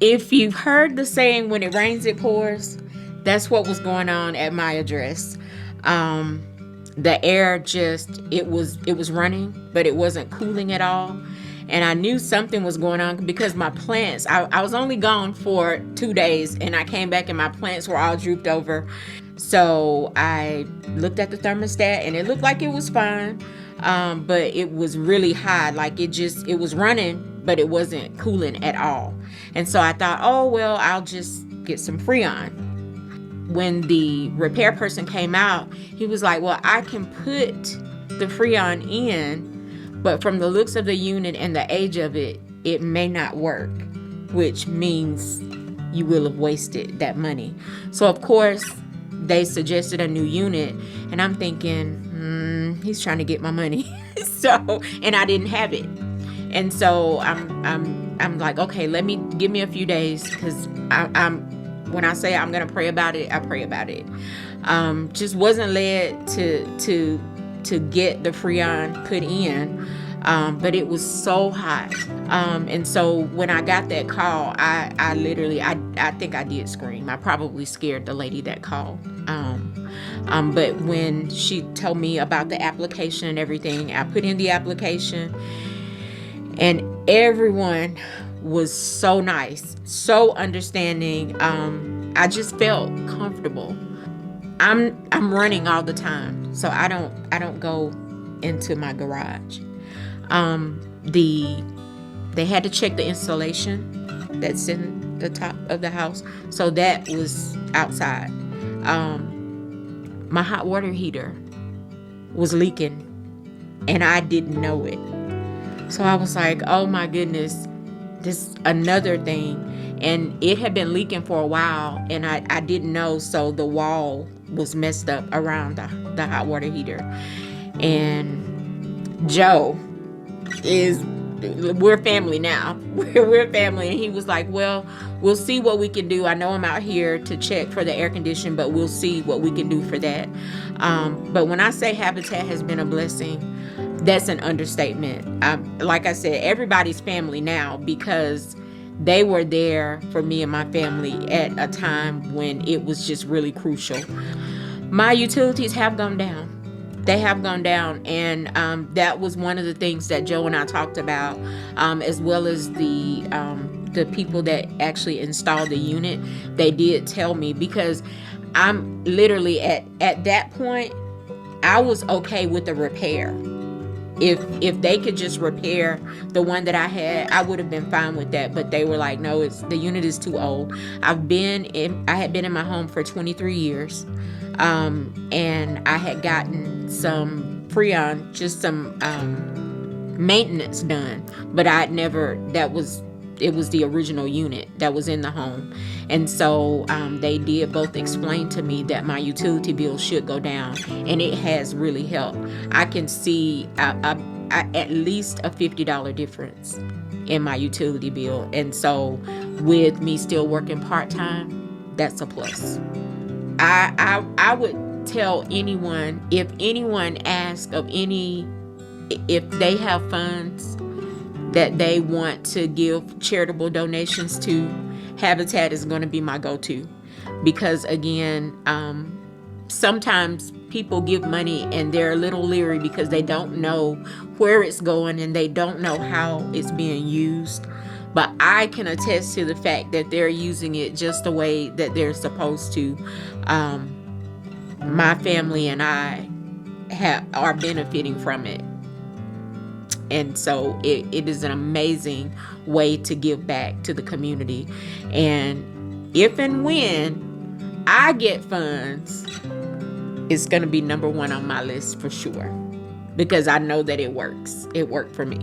If you've heard the saying, when it rains, it pours, that's what was going on at my address. Um, the air just, it was running, but it wasn't cooling at all. And I knew something was going on because my plants, I was only gone for 2 days, and I came back and my plants were all drooped over. So I looked at the thermostat and it looked like it was fine. But it was really high. Like it was running, but it wasn't cooling at all. And so I thought, oh, well, I'll just get some Freon. When the repair person came out, he was like, well, I can put the Freon in, but from the looks of the unit and the age of it, it may not work, which means you will have wasted that money. So, of course, they suggested a new unit, and I'm thinking, he's trying to get my money. And I didn't have it. And so I'm like, okay, give me a few days, because I'm when I say I'm gonna pray about it, I pray about it. Just wasn't led to get the Freon put in, but it was so hot. And so when I got that call, I literally, I think I did scream. I probably scared the lady that called. But when she told me about the application and everything, I put in the application, and everyone was so nice, so understanding. I just felt comfortable. I'm running all the time, so I don't go into my garage. They had to check the insulation that's in the top of the house, so that was outside. My hot water heater was leaking, and I didn't know it. So I was like, oh my goodness, this another thing. And it had been leaking for a while, and I didn't know, so the wall was messed up around the hot water heater. And Joe we're family now. We're family. And he was like, well, we'll see what we can do. I know I'm out here to check for the air condition, but we'll see what we can do for that. But when I say Habitat has been a blessing, that's an understatement. Like I said, everybody's family now, because they were there for me and my family at a time when it was just really crucial. My utilities have gone down. They have gone down, and that was one of the things that Joe and I talked about, as well as the people that actually installed the unit. They did tell me, because I'm literally at that point, I was okay with the repair. If they could just repair the one that I had, I would have been fine with that. But they were like, no, the unit is too old. I had been in my home for 23 years. And I had gotten some Freon, just some maintenance done, but it was the original unit that was in the home. And so they did both explain to me that my utility bill should go down, and it has really helped. I can see at least a $50 difference in my utility bill. And so with me still working part-time, that's a plus. I would tell anyone, if anyone asks if they have funds that they want to give charitable donations to, Habitat is going to be my go-to. Because again, sometimes people give money and they're a little leery because they don't know where it's going and they don't know how it's being used. But I can attest to the fact that they're using it just the way that they're supposed to. My family and I are benefiting from it. And so it is an amazing way to give back to the community. And if and when I get funds, it's going to be number one on my list for sure. Because I know that it works. It worked for me.